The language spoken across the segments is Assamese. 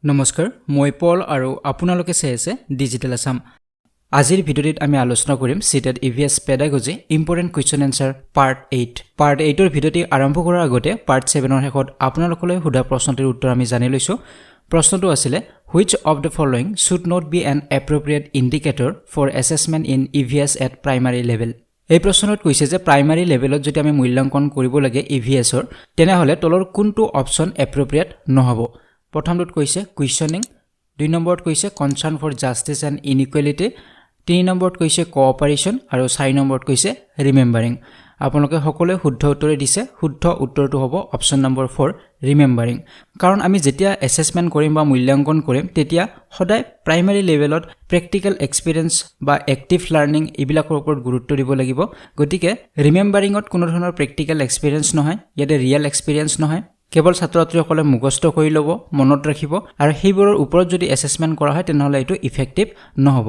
নমস্কাৰ মই পল আৰু আপোনালোকে চাই আছে ডিজিটেল আসাম আজিৰ ভিডিঅ'ত আমি আলোচনা কৰিম CTET EVS pedagogy important question answer part 8 ৰ ভিডিঅ'টি আৰম্ভ কৰাৰ আগতে পাৰ্ট 7 ৰ শেষত আপোনালোকলৈ সোধা প্ৰশ্নটোৰ উত্তৰ আমি জানি লৈছো প্ৰশ্নটো আছিল which of the following should not be an appropriate indicator for assessment in EVS at primary level এই প্ৰশ্নত কৈছে যে প্ৰাইমাৰী লেভেলত যদি আমি মূল্যাঙ্কন কৰিব লাগে EVS ৰ তেনে হলে তলৰ কোনটো অপচন এপ্ৰোপ্ৰিয়েট নহব প্ৰথমটোত কৈছে কুৱেশ্যনিং দুই নম্বৰত কৈছে concern for justice and inequality তিনি নম্বৰত কৈছে কোঅপাৰেচন আৰু চাৰি নম্বৰত কৈছে ৰিমেম্বাৰিং আপোনালোকে সকলোৱে শুদ্ধ উত্তৰ দিছে শুদ্ধ উত্তৰটো হ'ব অপচন নম্বৰ 4 ৰিমেম্বাৰিং কাৰণ আমি যেতিয়া এসেসমেন্ট কৰিম বা মূল্যাঙ্কন কৰিম তেতিয়া সদায় প্ৰাইমাৰী লেভেলত প্ৰ্যাকটিক্যাল এক্সপেৰিয়েন্স বা এক্টিভ লাৰ্নিং ইবিলাকৰ ওপৰত গুৰুত্ব দিব লাগিব গতিকে ৰিমেম্বাৰিঙত কোনো ধৰণৰ প্ৰ্যাকটিক্যাল এক্সপেৰিয়েন্স নহয় ইয়াতে ৰিয়েল এক্সপেৰিয়েন্স নহয় কেৱল ছাত্ৰ-ছাত্ৰীসকলে মুখস্থ কৰি ল'ব মনত ৰাখিব আৰু সেইবোৰৰ ওপৰত যদি এসেসমেন্ট কৰা হয় তেনহলে এটো ইফেক্টিভ নহব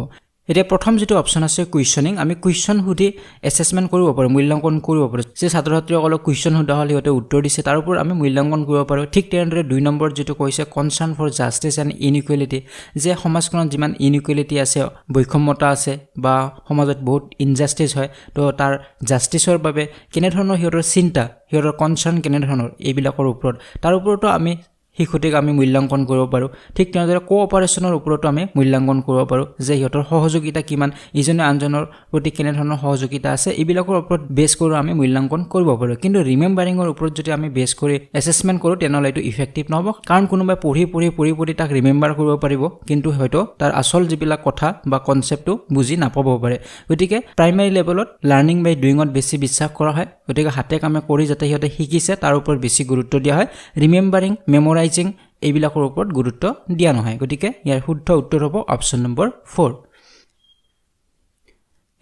এতিয়া প্ৰথম যেটো অপচন আছে কুৱেশ্যনিং আমি কুৱেশ্যন হুদি এসেসমেন্ট কৰিব পাৰো মূল্যাঙ্কন কৰিব পাৰো যে ছাত্ৰ-ছাত্ৰীসকলক কুৱেশ্যন হুদা হলে হতে উত্তৰ দিছে তাৰ ওপৰত আমি মূল্যাঙ্কন কৰিব পাৰো ঠিক তেনেদৰে দুই নম্বৰ যেটো কৈছে concern for justice and inequality যে সমাজখনত যিমান ইনইকুৱেলিটি আছে বৈষম্যতা আছে বা সমাজত বহুত ইনজাস্টিস হয় তো তাৰ জাস্টিসৰ বাবে কেনে ধৰণৰ হিয়ৰৰ চিন্তা হিয়ৰৰ কনসাৰ্ন কেনে ধৰণৰ এইবিলাকৰ ওপৰত তাৰ ওপৰতো আমি হিখুটিক আমি মূল্যাঙ্কন কৰিব পাৰো ঠিক তেনেদৰে কোঅপাৰেচনৰ ওপৰতো আমি মূল্যাঙ্কন কৰিব পাৰো যে হিয়তৰ সহযোগিতা কিমান ইজনে আনজনৰ প্ৰতি কেনে ধৰণৰ সহযোগিতা আছে এইবিলাকৰ ওপৰত বেছ কৰি আমি মূল্যাঙ্কন কৰিব পাৰো কিন্তু ৰিমেম্বাৰিঙৰ ওপৰত যদি আমি বেছ কৰি এসেসমেন্ট কৰো তেনহলে এটো ইফেক্টিভ নহব কাৰণ কোনোবাই পঢ়ি তাক ৰিমেম্বাৰ কৰিব পাৰিব কিন্তু হয়তো তাৰ আসল যিবিলাক কথা বা কনসেপ্টটো বুজি নাপাব পাৰে গতিকে প্ৰাইমাৰী লেভেলত লাৰ্নিং বাই ডুইঙত বেছি বিশ্বাস কৰা হয় গতিকে হাতে কামে কৰি যাতে হিয়তে শিকিছে তাৰ ওপৰত বেছি গুৰুত্ব দিয়া হয় ৰিমেম্বাৰিং মেমৰাইজিং এইবিলাকৰ ওপৰত গুৰুত্ব দিয়া নহয় গতিকে ইয়াৰ শুদ্ধ উত্তৰ হ'ব অপচন নম্বৰ 4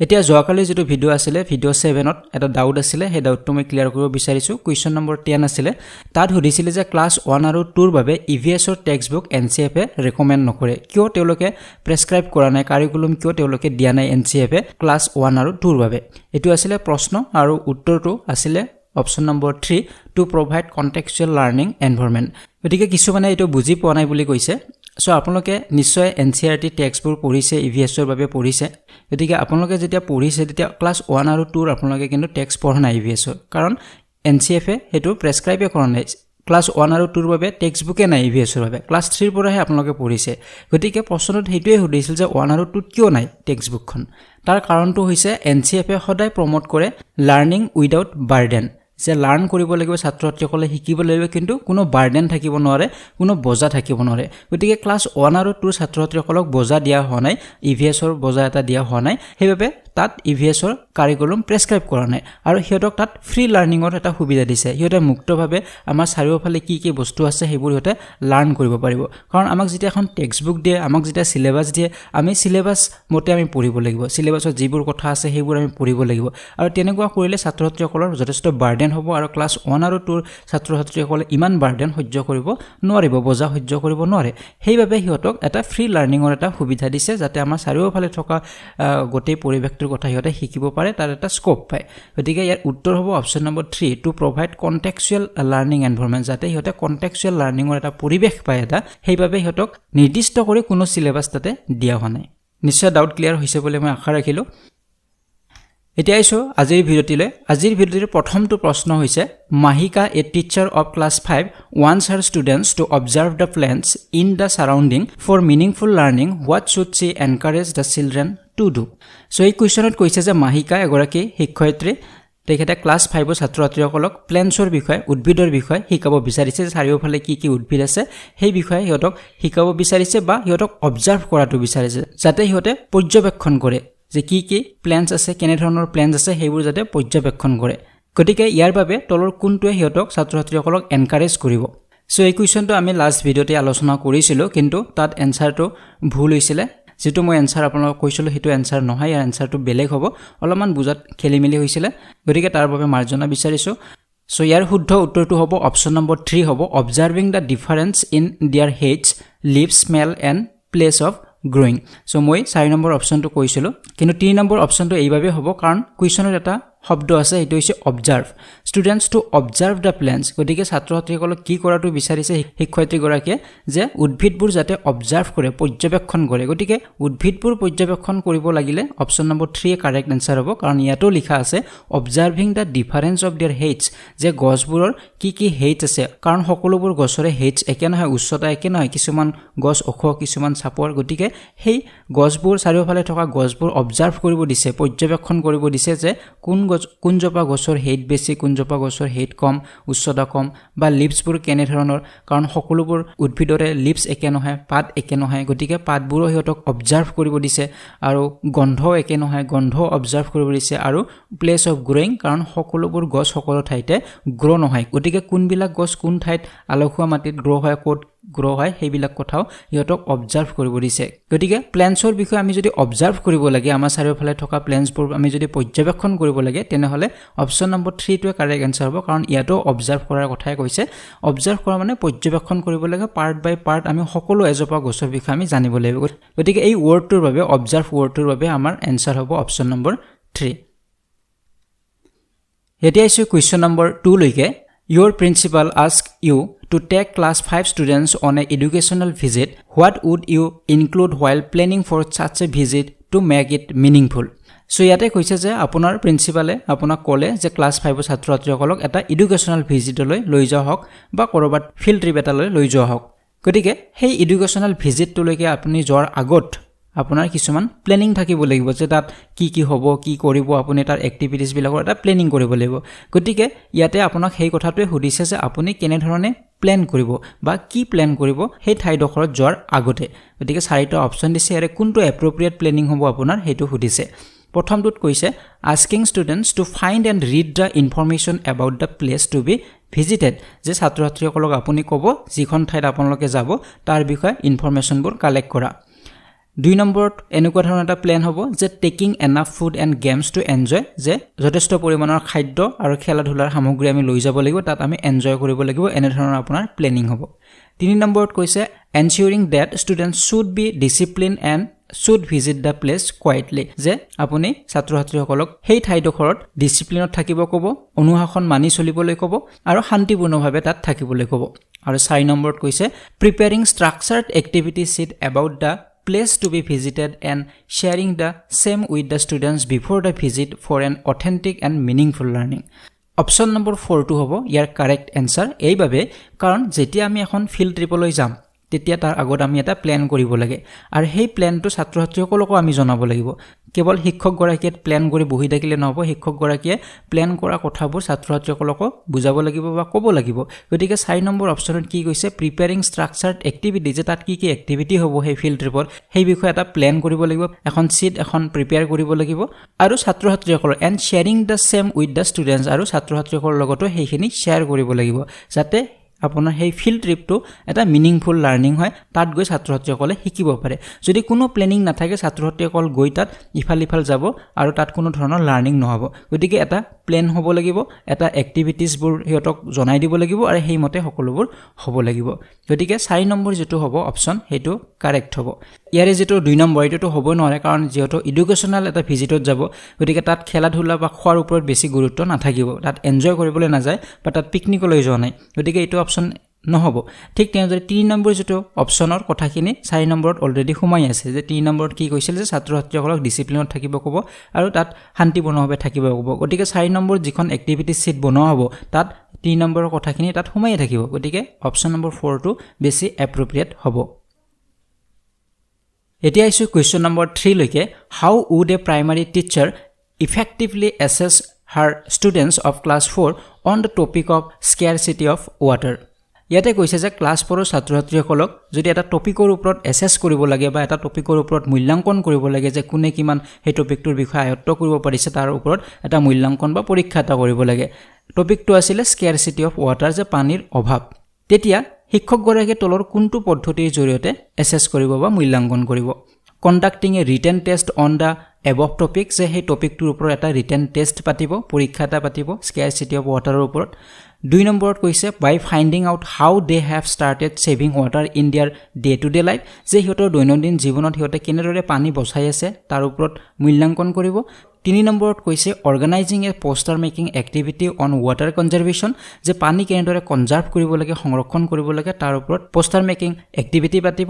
এতিয়া যোৱাকালি যেটো ভিডিও আছিল ভিডিও 7 ত এটা ডাউট আছিল হে ডাউটটো মই ক্লিয়াৰ কৰিব বিচাৰিছো কোৱেশ্চন নম্বৰ 10 আছিল তাত সুধিছিল যে ক্লাস 1 আৰু 2 ৰ বাবে EVS ৰ টেক্সটবুক NCF এ ৰেকমেন্ড নকৰে কিয় তেওঁলোকে প্ৰেসক্ৰাইব কৰা নাই কাৰিকুলাম কিয় তেওঁলোকে দিয়া নাই NCF এ ক্লাস 1 আৰু 2 ৰ বাবে এটো আছিল প্ৰশ্ন আৰু উত্তৰটো আছিল option number 3 to provide contextual learning environment গতিকে কিছুমানে এটো বুজি পোৱা নাই বুলি কৈছে সো আপোনালোকে নিশ্চয় NCERT টেক্সটবুক পঢ়িছে EVS ৰ বাবে পঢ়িছে গতিকে আপোনালোকে যেতিয়া পঢ়িছে তেতিয়া ক্লাস 1 আৰু 2 ৰ আপোনালোকে কিন্তু টেক্সট পঢ়া নাই EVS ৰ কাৰণ NCF এ হেতু প্ৰেসক্ৰাইব কৰা নাই ক্লাস 1 আৰু 2 ৰ বাবে টেক্সটবুকে নাই EVS ৰ বাবে ক্লাস 3 ৰ পৰাহে আপোনালোকে পঢ়িছে গতিকে প্ৰশ্নত হেতুৱে সুধিছিল যে 1 আৰু 2 কিয় নাই টেক্সটবুকখন তাৰ কাৰণটো হৈছে NCF এ সদায় প্ৰমোট কৰে লাৰ্নিং উইদাউট বাৰ্ডেন যে লাৰ্ন কৰিব লাগিব ছাত্ৰ-ছাত্ৰীসকলে শিকিব লাগিব কিন্তু কোনো বাৰ্ডেন থাকিব নোৱাৰে কোনো বজা থাকিব নোৱাৰে গতিকে ক্লাস 1 আৰু 2 ছাত্ৰ-ছাত্ৰীসকলক বজা দিয়া হোৱা নাই EVS ৰ বজা এটা দিয়া হোৱা নাই সেইবাবে তাত EVS ৰ কাৰিকুলাম প্ৰেসক্ৰাইব কৰা নাই আৰু হিয়তক তাত ফ্ৰী লাৰ্নিংৰ এটা সুবিধা দিছে হিয়তে মুক্তভাৱে আমাৰ চাৰিওফালে কি কি বস্তু আছে হেবোৰ হিয়তে লাৰ্ন কৰিব পাৰিব কাৰণ আমাক যেতিয়া এখন টেক্সটবুক দিয়ে আমাক যেতিয়া সিলেবাস দিয়ে আমি সিলেবাস মতে আমি পঢ়িব লাগিব সিলেবাসত যিবোৰ কথা আছে হেবোৰ আমি পঢ়িব লাগিব আৰু তেনেকুৱা কৰিলে ছাত্ৰ-ছাত্ৰীসকলৰ যথেষ্ট বাৰ্ডেন হ'ব আৰু ক্লাস 1 আৰু 2 ৰ ছাত্ৰ-ছাত্ৰীসকলে ইমান বাৰ্ডেন সহ্য কৰিব নোৱাৰিব বজা সহ্য কৰিব নোৱাৰে সেইবাবে হিয়তক এটা ফ্ৰী লাৰ্নিংৰ এটা সুবিধা দিছে যাতে আমাৰ চাৰিওফালে থকা গোটেই পৰিৱেশ কথা হিয়তে শিকিব পাৰে তাৰ এটা স্কোপ পায় গতিকে ইয়াৰ উত্তৰ হ'ব option number 3 to provide contextual learning environment যাতে হিয়তে কনটেক্সচুৱেল লাৰ্নিংৰ এটা পৰিৱেশ পায় এটা সেইবাবে হিয়তক নিৰ্দিষ্ট কৰি কোনো সিলেবাস তাতে দিয়া হোৱা নাই নিশ্চয় ডাউট ক্লিয়াৰ হৈছে বুলি মই আশা ৰাখিলো এতিয়া আইছো আজিৰ ভিডিঅ'টিৰ প্ৰথমটো প্ৰশ্ন হৈছে Mahika a teacher of class 5 wants her students to observe the plants in the surrounding for meaningful learning what should she encourage the children to do so এই কোৱেশ্চনত কৈছে যে মাহিকা এগৰাকী শিক্ষয়িত্ৰী তেখেতে ক্লাস 5 ৰ ছাত্ৰ-ছাত্ৰীসকলক প্লেন্টছৰ বিষয়ে উদ্ভিদৰ বিষয়ে শিকাব বিচাৰিছে চাৰিওফালে কি কি উদ্ভিদ আছে সেই বিষয়ে হিয়তক শিকাব বিচাৰিছে বা হিয়তক অবজাৰ্ভ কৰাটো বিচাৰিছে যাতে হিয়তে পৰ্যবেক্ষণ কৰে যে কি কি প্লেন্টছ আছে কেনে ধৰণৰ প্লেন্টছ আছে হেবোৰ যাতে পৰ্যবেক্ষণ কৰে গতিকে ইয়াৰ বাবে তলৰ কোনটোৱে হিয়তক ছাত্ৰ-ছাত্ৰীসকলক এনকাৰেজ কৰিব সো এই কোৱেশ্চনটো আমি লাষ্ট ভিডিওতে আলোচনা কৰিছিলো কিন্তু তাত এনসাৰটো ভুল হৈছিল যেটো মই এনসাৰ আপোনাক কৈছিলো হেতু এনসাৰ নহয় ইয়াৰ এনসাৰটো বেলেগ হ'ব অলপমান বুজাত খেলিমেলি হৈছিল গতিকে তাৰ বাবে মাৰ্জনা বিচাৰিছো সো ইয়াৰ শুদ্ধ উত্তৰটো হ'ব অপচন নম্বৰ 3 হ'ব observing the difference in their heads leaves smell and place of growing so মই 4 নম্বৰ অপচনটো কৈছিলো কিন্তু 3 নম্বৰ অপচনটো এইভাবে হ'ব কাৰণ কোৱেশ্চনৰ এটা শব্দ আছে সেইটো হৈছে observe students to observe the plants গতিকে ছাত্ৰ ছাত্ৰীসকলক কি কৰাটো বিচাৰিছে শিক্ষয়িত্ৰীগৰাকীয়ে যে উদ্ভিদবোৰ যাতে অবজাৰ্ভ কৰে পৰ্যবেক্ষণ কৰে গতিকে উদ্ভিদবোৰ পৰ্যবেক্ষণ কৰিব লাগিলে অপচন নম্বৰ 3 কাৰেক্ট আনসাৰ হ'ব কাৰণ ইয়াতো লিখা আছে অবজাৰ্ভিং দ্য ডিফাৰেন্স অফ देयर হেইটছ যে গছবোৰৰ কি হেইট আছে কাৰণ সকলোবোৰ গছৰে হেইটছ একে নহয় উচ্চতা একে নহয় কিছুমান গছ ওখ কিছুমান চাপৰ গতিকে সেই গছবোৰ চাৰিওফালে থকা গছবোৰ অবজাৰ্ভ কৰিব দিছে পৰ্যবেক্ষণ কৰিব দিছে যে কোন জপা গছৰ হেইট বেছি কোন জপা গছৰ হেইট কম উচ্চতা কম বা লিভছবোৰ কেনে ধৰণৰ কাৰণ সকলোবোৰ উদ্ভিদৰে লিভছ একে নহয় পাত একে নহয় গতিকে পাতবোৰো হিয়তক অবজাৰ্ভ কৰিব দিছে আৰু গন্ধ একে নহয় গন্ধ অবজাৰ্ভ কৰিব দিছে আৰু প্লেস অফ গ্ৰোইং কাৰণ সকলোবোৰ গছ সকলো ঠাইতে গ্ৰো নহয় গতিকে কোনবিলাক গছ কোন ঠাইত আলখুৱা মাটিত গ্ৰো হয় কোট গ্ৰো হয় সেইবিলাক কথাও ইহতক অবজাৰ্ভ কৰিব দিছে গতিকে প্লেন্টছৰ বিষয়ে আমি যদি অবজাৰ্ভ কৰিব লাগে আমাৰ চাৰিওফালে থকা প্লেন্টছবোৰ আমি যদি পৰ্যবেক্ষণ কৰিব লাগে তেনেহলে অপচন নম্বৰ 3 টোৱে কাৰেক্ট আনসাৰ হ'ব কাৰণ ইয়াতো অবজাৰ্ভ কৰাৰ কথাই কৈছে অবজাৰ্ভ কৰা মানে পৰ্যবেক্ষণ কৰিব লাগে পাৰ্ট বাই পাৰ্ট আমি সকলো এজোপা গছৰ বিষয়ে আমি জানিব লাগিব গতিকে এই ওয়াৰ্ডটোৰ বাবে অবজাৰ্ভ ওয়াৰ্ডটোৰ বাবে আমাৰ আনসাৰ হ'ব অপচন নম্বৰ 3 এতিয়া আছে কোৱেশ্চন নম্বৰ 2 লৈকে Your principal asked you to take class 5 students on a educational visit. What would you include while planning for such a visit to make it meaningful? So ইয়াতে কৈছে যে আপোনাৰ প্ৰিন্সিপালে আপোনাক ক'লে যে ক্লাস 5 ছাত্ৰ ছাত্ৰীসকলক এটা এডুকেশনাল ভিজিটলৈ লৈ যোৱা হওক বা কৰবাত ফিল্ড ট্ৰিপ এটালৈ লৈ যোৱা হওক গতিকে সেই এডুকেশনাল ভিজিটলৈকে আপুনি যোৱাৰ আগত আপোনাৰ কিছুমান প্লেনিং থাকিব লাগিব যে তাত কি হ'ব কি কৰিব আপুনি তাৰ এক্টিভিটিজ বিলাকৰ এটা প্লেনিং কৰিব লাগিব গতিকে ইয়াতে আপোনাক সেই কথাটোৱে সুধিছে যে আপুনি কেনে ধৰণে প্ল্যান কৰিব বা কি প্ল্যান কৰিব সেই ঠাইডখৰত যোৱাৰ আগতে গতিকে চাৰিটা অপচন দিছে আৰু কোনটো এপ্ৰোপ্ৰিয়েট প্লেনিং হ'ব আপোনাৰ হেতু সুধিছে প্ৰথমটোত কৈছে asking students to find and read the information about the place to be visited যে ছাত্ৰ ছাত্ৰীসকলক আপুনি ক'ব যিখন ঠাইত আপোনালোকে যাব তাৰ বিষয়ে ইনফৰমেশনবোৰ কালেক্ট কৰা 2 নম্বৰত এনেকুৱা ধৰণৰ এটা প্ল্যান হ'ব যে taking enough food and games to enjoy যে যথেষ্ট পৰিমাণৰ খাদ্য আৰু খেলা ধুলাৰ সামগ্ৰী আমি লৈ যাব লাগিব তাত আমি এনজয় কৰিব লাগিব এনে ধৰণৰ আপোনাৰ প্লেনিং হ'ব 3 নম্বৰত কৈছে ensuring that students should be disciplined and should visit the place quietly যে আপুনি ছাত্ৰ ছাত্ৰীসকলক সেই ঠাইডখৰত ডিসিপ্লিনত থাকিব ক'ব অনুশাসন মানি চলিবলৈ ক'ব আৰু শান্তিপূৰ্ণভাৱে তাত থাকিবলৈ ক'ব আৰু 4 নম্বৰত কৈছে preparing structured activity sheet about the place to be visited and sharing the same with the students before the visit for an authentic and meaningful learning. Option number 4 to hobo your correct answer এইভাবে কারণ যেতিয়া আমি এখন ফিল্ড ট্ৰিপলৈ যাম তেতিয়া তাৰ আগত আমি এটা প্ল্যান কৰিব লাগে আৰু সেই প্ল্যানটো ছাত্ৰ ছাত্ৰীসকলকো আমি জনাব লাগিব কেৱল শিক্ষক গৰাকীয়ে প্ল্যান কৰি বহি থাকিলে নহব শিক্ষক গৰাকীয়ে প্ল্যান কৰা কথাবোৰ ছাত্ৰ ছাত্ৰীসকলকো বুজাব লাগিব বা ক'ব লাগিব গতিকে 4 নম্বৰ অপচনত কি কৈছে প্ৰিপেয়াৰিং ষ্ট্ৰাকচাৰ্ড এক্টিভিটি যে তাত কি এক্টিভিটি হ'ব সেই ফিল্ড ট্ৰিপত সেই বিষয়ে এটা প্ল্যান কৰিব লাগিব এখন শীট এখন প্ৰিপেয়াৰ কৰিব লাগিব আৰু ছাত্ৰ ছাত্ৰীসকলৰ and sharing the same with the students আৰু ছাত্ৰ ছাত্ৰীসকলৰ লগতো সেইখিনি শেয়াৰ কৰিব লাগিব যাতে আপোনাৰ সেই ফিল্ড ট্ৰিপটো এটা মিনিংফুল লাৰ্নিং হয় তাত গৈ ছাত্ৰ ছাত্ৰীসকলে শিকিব পাৰে যদি কোনো প্লেনিং নাথাকে ছাত্ৰ ছাত্ৰীসকল গৈ তাত ইফাল যাব আৰু তাত কোনো ধৰণৰ লাৰ্নিং নহব গতিকে এটা প্লেন হ'ব লাগিব এটা এক্টিভিটিজবোৰ হিয়তক জনাই দিব লাগিব আৰু সেই মতে সকলোবোৰ হ'ব লাগিব গতিকে 4 নম্বৰ যেটো হ'ব অপচন হেতু কাৰেক্ট হ'ব ইয়াৰে যেটো 2 নম্বৰ এটো হ'ব নোৱাৰে কাৰণ যেটো এডুকেশনাল এটা ভিজিটত যাব গতিকে তাত খেলা ধুলা বা খোৱাৰ ওপৰত বেছি গুৰুত্ব নাথাকিব তাত এনজয় কৰিবলৈ নাযায় বা তাত পিকনিকলৈ যোৱা নাই গতিকে এটো অপচন নহব ঠিক তেনেদৰে 3 নম্বৰ যেটো অপচনৰ কথাখিনি 4 নম্বৰত অলৰেডি সোমাই আছে যে 3 নম্বৰত কি কৈছিল যে ছাত্ৰ ছাত্ৰীসকলক ডিসিপ্লিনত থাকিব ক'ব আৰু তাত শান্তিপূৰ্ণভাৱে থাকিব ক'ব গতিকে 4 নম্বৰ যিখন এক্টিভিটি শীট বনোৱা হ'ব তাত 3 নম্বৰৰ কথাখিনি তাত সোমাই থাকিব গতিকে অপচন নম্বৰ 4 টো বেছি এপ্ৰোপ্ৰিয়েট হ'ব এতিয়া আছে কোৱেশ্চন নম্বৰ 3 লৈকে how would a primary teacher effectively assess her students of class 4 on the topic of scarcity of water ইয়াতে কৈছে যে ক্লাস 4 ৰ ছাত্ৰ ছাত্ৰীসকলক যদি এটা টপিকৰ ওপৰত এসেস কৰিব লাগে বা এটা টপিকৰ ওপৰত মূল্যাঙ্কন কৰিব লাগে যে কোনে কিমান সেই টপিকটোৰ বিষয়ে আয়ত্ত কৰিব পাৰিছে তাৰ ওপৰত এটা মূল্যাঙ্কন বা পৰীক্ষা এটা কৰিব লাগে টপিকটো আছিল স্কেৰচিটি অফ ওয়াটাৰ যে পানীৰ অভাৱ তেতিয়া শিক্ষক গৰাকীয়ে তলৰ কোনটো পদ্ধতিৰ জৰিয়তে এসেস কৰিব বা মূল্যাঙ্কন কৰিব conducting a written test on the above topic যে সেই টপিকটোৰ ওপৰত এটা ৰিটেন টেষ্ট পাতিব পৰীক্ষা এটা পাতিব স্কেয়াৰচিটি অফ ৱাটাৰৰ ওপৰত 2 নম্বৰত কৈছে by finding out how they have started saving water in their day to day life যে হিহঁতৰ দৈনন্দিন জীৱনত হিহঁতে কেনেদৰে পানী বচাই আছে তাৰ ওপৰত মূল্যাঙ্কন কৰিব 3 নম্বৰত কৈছে organising a poster making activity on water conservation যে পানী কেনেদৰে কনজাৰ্ভ কৰিব লাগে সংৰক্ষণ কৰিব লাগে তাৰ ওপৰত পোষ্টাৰ মেকিং এক্টিভিটি পাতিব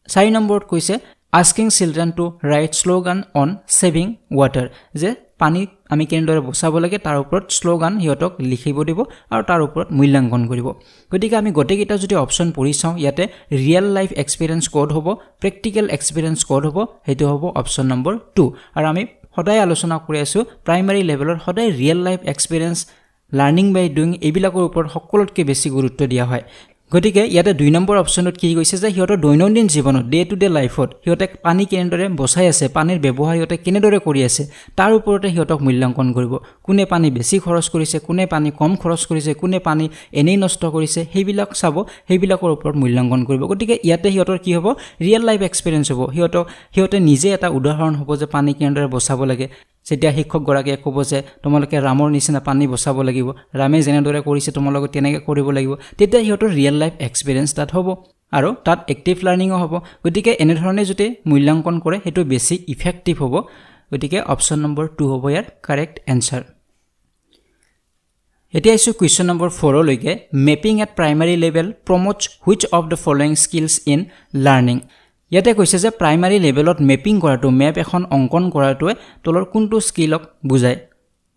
4 নম্বৰত কৈছে asking children to write slogan on saving water যে পানী আমি কেনেদৰে বচাব লাগে তাৰ ওপৰত স্লোগান হিহঁতক লিখিব দিব আৰু তাৰ ওপৰত মূল্যাঙ্কন কৰিব গতিকে আমি গটেকিটা যদি অপচন পঢ়ি চাওঁ ইয়াতে ৰিয়েল লাইফ এক্সপেৰিয়েন্স কোড হ'ব প্ৰেক্টিকেল এক্সপেৰিয়েন্স কোড হ'ব হেতু হ'ব অপচন নম্বৰ 2 আৰু আমি সদায় আলোচনা কৰি আছো প্ৰাইমাৰী লেভেলৰ সদায় ৰিয়েল লাইফ এক্সপেৰিয়েন্স লাৰ্নিং বাই ডুইং এইবিলাকৰ ওপৰত সকলোতকৈ বেছি গুৰুত্ব দিয়া হয় গতিকে ইয়াতে 2 নম্বৰ অপচনত কি কৈছে যে হিহঁতৰ দৈনন্দিন জীৱনত ডে টু ডে লাইফত হিহঁতে পানী কেনেদৰে বচাই আছে পানীৰ ব্যৱহাৰ হিহঁতে কেনেদৰে কৰি আছে তাৰ ওপৰতে হিহঁতক মূল্যাঙ্কন কৰিব কোনে পানী বেছি খৰচ কৰিছে কোনে পানী কম খৰচ কৰিছে কোনে পানী এনেই নষ্ট কৰিছে সেইবিলাক চাব সেইবিলাকৰ ওপৰত মূল্যাঙ্কন কৰিব গতিকে ইয়াতে হিহঁতৰ কি হ'ব ৰিয়েল লাইফ এক্সপেৰিয়েন্স হ'ব হিহঁতে নিজে এটা উদাহৰণ হ'ব যে পানী কেনেদৰে বচাব লাগে যেতিয়া শিক্ষক গৰাকীয়ে ক'ব যে তোমালোকে ৰামৰ নিচিনা পানী বচাব লাগিব ৰামে যেনেদৰে কৰিছে তোমালোকে তেনেকৈ কৰিব লাগিব তেতিয়া হিহঁতৰ ৰিয়েল লাইফ এক্সপেৰিয়েন্স তাত হ'ব আৰু তাত এক্টিভ লাৰ্নিংও হ'ব গতিকে এনে ধৰণে যদি মূল্যাঙ্কন কৰে হেতু বেছি ইফেক্টিভ হ'ব গতিকে অপচন নম্বৰ 2 হ'ব ইয়াৰ কাৰেক্ট এনসাৰ এতিয়া আইছো কোৱেশ্চন নম্বৰ 4 লৈকে mapping at primary level promotes which of the following skills in learning ইয়াতে কৈছে যে প্ৰাইমাৰী লেভেলত মেপিং কৰাটো মেপ এখন অঙ্কন কৰাটোৱে তলৰ কোনটো স্কিলক বুজায়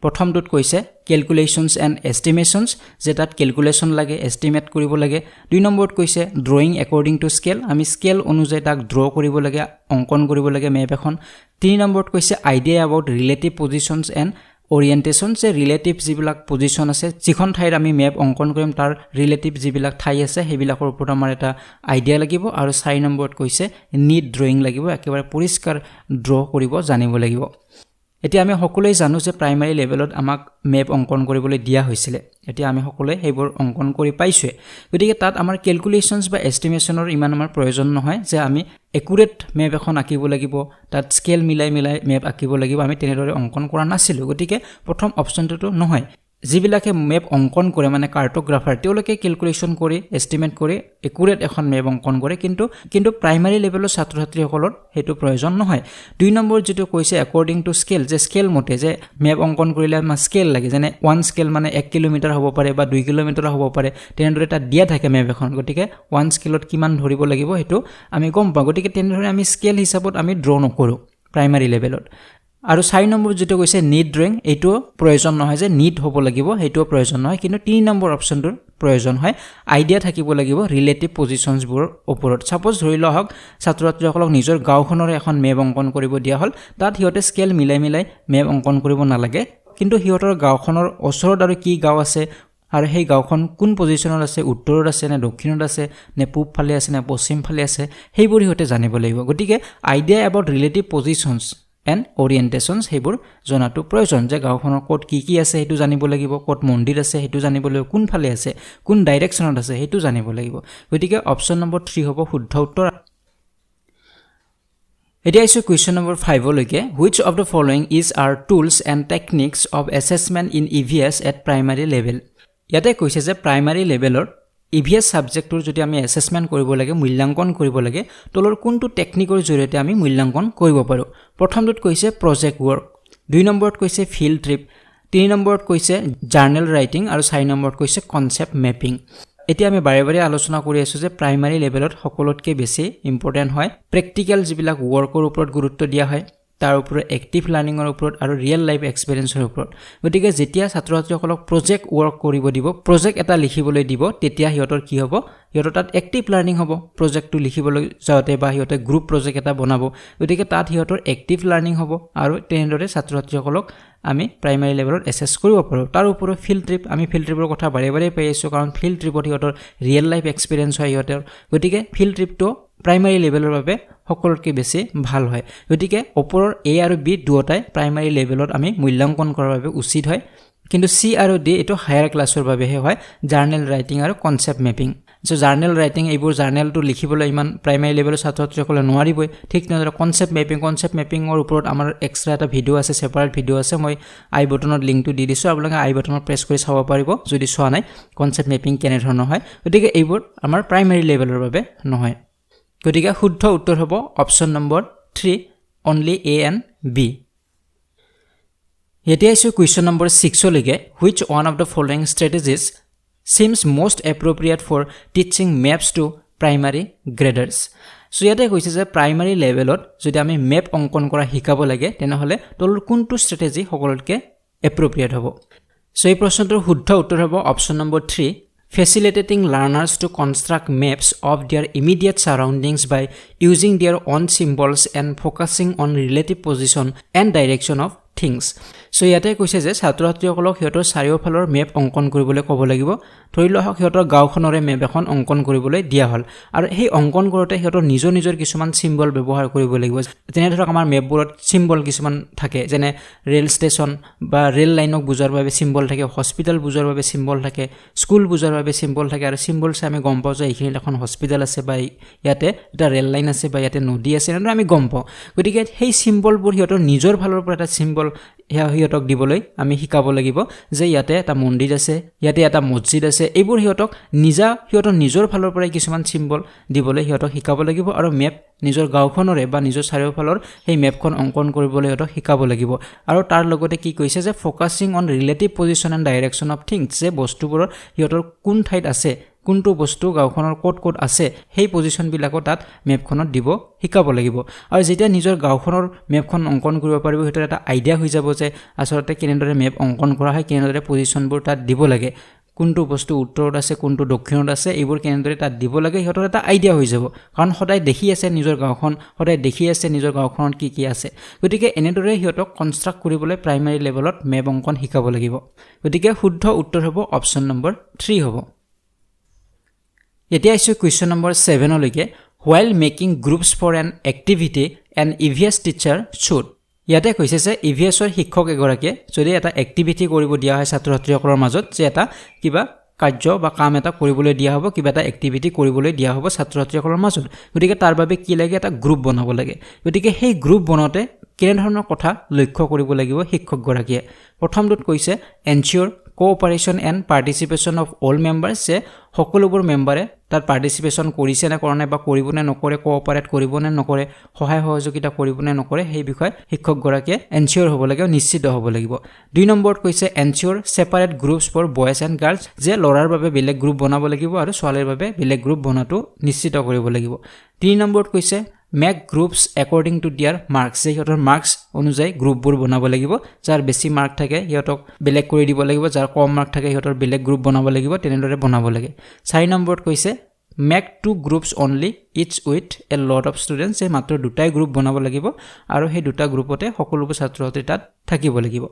প্ৰথমটোত কৈছে ক্যালকুলেশনস এণ্ড এস্টিমেশনস যে তাত ক্যালকুলেশন লাগে এস্টিমেট কৰিব লাগে 2 নম্বৰত কৈছে ড্ৰয়িং একৰ্ডিং টু স্কেল আমি স্কেল অনুযায়ী তাক ড্ৰ কৰিব লাগে অঙ্কন কৰিব লাগে মেপ এখন 3 নম্বৰত কৈছে idea about relative positions and orientation যে ৰিলেটিভ যিবিলাক পজিশন আছে যিখন ঠাইৰ আমি মেপ অঙ্কন কৰিম তাৰ ৰিলেটিভ যিবিলাক ঠাই আছে হেবিলাকৰ ওপৰত আমাৰ এটা আইডিয়া লাগিব আৰু 4 নম্বৰত কৈছে নিড ড্ৰয়িং লাগিব একেবাৰে পৰিষ্কাৰ ড্ৰ কৰিব জানিব লাগিব এতিয়া আমি সকলোৱে জানো যে প্ৰাইমাৰী লেভেলত আমাক মেপ অঙ্কন কৰিবলৈ দিয়া হৈছিল এতিয়া আমি সকলোৱে হেবোৰ অঙ্কন কৰি পাইছো গতিকে তাত আমাৰ ক্যালকুলেশনস বা এস্টিমেশনৰ ইমান আমাৰ প্ৰয়োজন নহয় যে আমি একুৰেট মেপ এখন আঁকিব লাগিব তাত স্কেল মিলাই মেপ আঁকিব লাগিব আমি তেনেদৰে অঙ্কন কৰা নাছিল গতিকে প্ৰথম অপচনটো নহয় যিবিলাকে মেপ অঙ্কন কৰে মানে কাৰ্টোগ্ৰাফাৰ তেওঁলোকে ক্যালকুলেশন কৰি এস্টিমেট কৰি একুৰেট এখন মেপ অঙ্কন কৰে কিন্তু প্ৰাইমাৰী লেভেলৰ ছাত্ৰ-ছাত্ৰীসকলৰ হেতু প্ৰয়োজন নহয় 2 নম্বৰ যেটো কৈছে একৰ্ডিং টু স্কেল যে স্কেল মতে যে মেপ অঙ্কন কৰিলে আমাৰ স্কেল লাগে যেনে 1 স্কেল মানে 1 কিলোমিটাৰ হ'ব পাৰে বা 2 কিলোমিটাৰ হ'ব পাৰে তেনেদৰে এটা দিয়া থাকে মেপ এখন গতিকে 1 স্কেলত কিমান ধৰিব লাগিব হেতু আমি গম পাওঁ গতিকে তেনেদৰে আমি স্কেল হিচাপত আমি ড্ৰ নকৰো প্ৰাইমাৰী লেভেলত আৰু 4 নম্বৰ যেটো কৈছে নিড ড্ৰয়িং এটো প্ৰয়োজন নহয় যে নিড হ'ব লাগিব হেতু প্ৰয়োজন নহয় কিন্তু 3 নম্বৰ অপচনটোৰ প্ৰয়োজন হয় আইডিয়া থাকিব লাগিব ৰিলেটিভ পজিশনছবোৰ ওপৰত সাপোজ ধৰি লওক ছাত্ৰ-ছাত্ৰীসকলক নিজৰ গাঁওখনৰ এখন মেপ অঙ্কন কৰিব দিয়া হল তাত হিহঁতে স্কেল মিলাই মেপ অঙ্কন কৰিব নালাগে কিন্তু হিহঁতৰ গাঁওখনৰ ওচৰত আৰু কি গাঁও আছে আৰু সেই গাঁওখন কোন পজিশনত আছে উত্তৰত আছে নে দক্ষিণত আছে নে পূব ফালে আছে নে পশ্চিম ফালে আছে হেইবোৰ হিহঁতে জানিব লাগিব গতিকে আইডিয়া এবাউট ৰিলেটিভ পজিশনছ এণ্ড ওৰিয়েন্টেশনস হেবোৰ জনাটো প্ৰয়োজন যে গাঁওখনৰ কোট কি আছে হেতু জানিব লাগিব কোট মন্দিৰ আছে হেতু জানিব লাগিব কোন ফালে আছে কোন ডাইৰেকশনত আছে হেতু জানিব লাগিব গতিকে অপচন নম্বৰ 3 হ'ব শুদ্ধ উত্তৰ এতিয়া আইছো কোৱেশ্চন নম্বৰ 5 লৈকে which of the following is are tools and techniques of assessment in EVS at primary level ইয়াতে কৈছে যে প্ৰাইমাৰী লেভেলৰ EVS সাবজেক্টৰ যদি আমি অ্যাসেসমেন্ট কৰিব লাগে মূল্যাঙ্কন কৰিব লাগে তলৰ কোনটো টেকনিকৰ জৰিয়তে আমি মূল্যাঙ্কন কৰিব পাৰো প্ৰথমটোত কৈছে প্ৰজেক্ট ওয়াৰ্ক 2 নম্বৰত কৈছে ফিল্ড ট্ৰিপ 3 নম্বৰত কৈছে জাৰ্নেল ৰাইটিং আৰু 4 নম্বৰত কৈছে কনসেপ্ট মেপিং এতিয়া আমি বাৰে আলোচনা কৰি আছো যে প্ৰাইমাৰী লেভেলত সকলোতকৈ বেছি ইম্পৰ্টেন্ট হয় প্ৰেক্টিক্যাল যিবিলাক ওয়াৰ্কৰ ওপৰত গুৰুত্ব দিয়া হয় তাৰ ওপৰত এক্টিভ লাৰ্নিংৰ ওপৰত আৰু ৰিয়েল লাইফ এক্সপেৰিয়েন্সৰ ওপৰত গতিকে যেতিয়া ছাত্ৰ-ছাত্ৰীসকলক প্ৰজেক্ট ওয়াৰ্ক কৰিব দিব প্ৰজেক্ট এটা লিখিবলৈ দিব তেতিয়া হিহঁতৰ কি হ'ব হিহঁতৰ তাত এক্টিভ লাৰ্নিং হ'ব প্ৰজেক্টটো লিখিবলৈ যাওতে বা হিহঁতে গ্ৰুপ প্ৰজেক্ট এটা বনাব গতিকে তাত হিহঁতৰ এক্টিভ লাৰ্নিং হ'ব আৰু তেনেদৰে ছাত্ৰ-ছাত্ৰীসকলক আমি প্ৰাইমাৰী লেভেলত এসেস কৰিব পাৰো তাৰ ওপৰত ফিল্ড ট্ৰিপ আমি ফিল্ড ট্ৰিপৰ কথা বাৰে পাই আছো কাৰণ ফিল্ড ট্ৰিপত হিহঁতৰ ৰিয়েল লাইফ এক্সপেৰিয়েন্স হয় হিহঁতৰ গতিকে ফিল্ড ট্ৰিপটো প্ৰাইমাৰী লেভেলৰ বাবে সকলোতকৈ বেছি ভাল হয় গতিকে ওপৰৰ A আৰু B দুটাই প্ৰাইমাৰী লেভেলত আমি মূল্যাঙ্কন কৰাৰ বাবে উচিত হয় কিন্তু C আৰু D এটো হায়াৰ ক্লাছৰ বাবেহে হয় জাৰ্নেল ৰাইটিং আৰু concept mapping so journal writing এইবোৰ জাৰ্নেলটো লিখিবলৈ ইমান প্ৰাইমাৰী লেভেলৰ ছাত্ৰ-ছাত্ৰীসকলে নোৱাৰিবই ঠিক তেনেদৰে কনসেপ্ট মেপিঙৰ ওপৰত আমাৰ এক্সট্ৰা এটা ভিডিও আছে সেপাৰেট ভিডিও আছে মই আই বটনত লিংকটো দি দিছো আপোনালোকে আই বটনত প্ৰেছ কৰি চাব পাৰিব যদি চোৱা নাই কনসেপ্ট মেপিং কেনে ধৰণৰ হয় গতিকে এইবোৰ আমাৰ প্ৰাইমাৰী লেভেলৰ বাবে নহয় গতিকে শুদ্ধ উত্তৰ হ'ব option number 3 only A and B এতিয়া আছে কোৱেশ্চন নম্বৰ 6 লৈকে which one of the following strategies seems most appropriate for teaching maps to primary graders so ইয়াতে কৈছে যে প্ৰাইমাৰী লেভেলত যদি আমি মেপ অংকন কৰা শিকাব লাগে তেনেহলে তলৰ কোনটো ষ্ট্ৰেটেজি সকলোতকে এপ্ৰোপ্ৰিয়েট হ'ব সো এই প্ৰশ্নটোৰ শুদ্ধ উত্তৰ হ'ব option number 3 facilitating learners to construct maps of their immediate surroundings by using their own symbols and focusing on relative position and direction of things so ইয়াতে কৈছে যে ছাত্ৰ-ছাত্ৰীসকলক হিহঁতৰ চাৰিওফালৰ মেপ অংকন কৰিবলৈ ক'ব লাগিব ধৰি লওক হিহঁতৰ গাঁওখনৰে মেপ এখন অংকন কৰিবলৈ দিয়া হ'ল আৰু সেই অংকন কৰোতে হিহঁতৰ নিজৰ কিছুমান সিম্বল ব্যৱহাৰ কৰিব লাগিব যেনে ধৰক আমাৰ মেপবোৰত সিম্বল কিছুমান থাকে যেনে ৰেল ষ্টেচন বা ৰেল লাইনক বুজাৰ বাবে সিম্বল থাকে হস্পিটেল বুজাৰ বাবে সিম্বল থাকে স্কুল বুজাৰ বাবে সিম্বল থাকে আৰু সিম্বল চাই আমি গম পাওঁ যে এইখিনি এখন হস্পিটেল আছে বা ইয়াতে এটা ৰেল লাইন আছে বা ইয়াতে নদী আছে এনেদৰে আমি গম পাওঁ গতিকে সেই সিম্বলবোৰ হিহঁতৰ নিজৰ ফালৰ পৰা এটা সিম্বল হিহঁতক দিবলৈ আমি শিকাব লাগিব যে ইয়াতে এটা মন্দিৰ আছে ইয়াতে এটা মছজিদ আছে এইবোৰ হিহঁতক হিহঁতৰ নিজৰ ফালৰ পৰা কিছুমান সিম্বল দিবলৈ হিহঁতক শিকাব লাগিব আৰু মেপ নিজৰ গাঁওখনৰে বা নিজৰ চাৰিওফালৰ সেই মেপখন অংকন কৰিবলৈ হিহঁতক শিকাব লাগিব আৰু তাৰ লগতে কি কৈছে যে focusing on relative position and direction of things যে বস্তুবোৰৰ হিহঁতৰ কোন ঠাইত আছে কোনটো বস্তু গাঁওখনৰ ক'ত আছে সেই পজিশন বিলাকো তাত মেপখনত দিব শিকাব লাগিব আৰু যেতিয়া নিজৰ গাঁওখনৰ মেপখন অংকন কৰিব পাৰিব হেতৰ এটা আইডিয়া হৈ যাব যে আসলতে কেনেদৰে মেপ অংকন কৰা হয় কেনেদৰে পজিশনবোৰ তাত দিব লাগে কোনটো বস্তু উত্তৰত আছে কোনটো দক্ষিণত আছে এইবোৰ কেনেদৰে তাত দিব লাগে হেতৰ এটা আইডিয়া হৈ যাব কাৰণ সদায় দেখি আছে নিজৰ গাঁওখন সদায় দেখি আছে নিজৰ গাঁওখনত কি আছে গতিকে এনেদৰে হিহঁতক কনস্ট্ৰাক্ট কৰিবলৈ প্ৰাইমাৰী লেভেলত মেপ অংকন শিকাব লাগিব গতিকে শুদ্ধ উত্তৰ হ'ব অপচন নম্বৰ 3 হ'ব এতিয়া আছে কোৱেশ্চন নম্বৰ 7 লৈকে while making groups for an activity an EVS teacher should ইয়াতে কৈছে যে EVSৰ শিক্ষক এগৰাকীয়ে যদি এটা এক্টিভিটি কৰিব দিয়া হয় ছাত্ৰ-ছাত্ৰীসকলৰ মাজত যে এটা কিবা কাৰ্য বা কাম এটা কৰিবলৈ দিয়া হ'ব কিবা এটা এক্টিভিটি কৰিবলৈ দিয়া হ'ব ছাত্ৰ-ছাত্ৰীসকলৰ মাজত গতিকে তাৰ বাবে কি লাগে এটা গ্ৰুপ বনাব লাগে গতিকে সেই গ্ৰুপ বনাওতে কেনে ধৰণৰ কথা লক্ষ্য কৰিব লাগিব শিক্ষকগৰাকীয়ে প্ৰথমটোত কৈছে এনচিয়ৰ cooperation and participation of all মেম্বাৰ্স যে সকলোবোৰ মেম্বাৰে তাৰ পাৰ্টিসিপেশন কৰিছে নে কৰা নাই বা কৰিব নে নকৰে কোঅপাৰেট কৰিব নে নকৰে সহায় সহযোগিতা কৰিব নে নকৰে সেই বিষয়ে শিক্ষকগৰাকীয়ে এনচিয়ৰ হ'ব লাগে নিশ্চিত হ'ব লাগিব 2 নম্বৰত কৈছে ensure separate groups for boys and girls যে লৰাৰ বাবে বেলেগ গ্ৰুপ বনাব লাগিব আৰু ছোৱালীৰ বাবে বেলেগ গ্ৰুপ বনাটো নিশ্চিত কৰিব লাগিব 3 নম্বৰত কৈছে make groups according to their marks যে হিহঁতৰ মাৰ্কস অনুযায়ী গ্ৰুপবোৰ বনাব লাগিব যাৰ বেছি মাৰ্ক থাকে হিহঁতক বেলেগ কৰি দিব লাগিব যাৰ কম মাৰ্ক থাকে হিহঁতৰ বেলেগ গ্ৰুপ বনাব লাগিব তেনেদৰে বনাব লাগে 4 নম্বৰত কৈছে make 2 groups only each with a lot of students যে মাত্ৰ দুটাই গ্ৰুপ বনাব লাগিব আৰু সেই দুটা গ্ৰুপতে সকলোবোৰ ছাত্ৰ-ছাত্ৰী তাত থাকিব লাগিব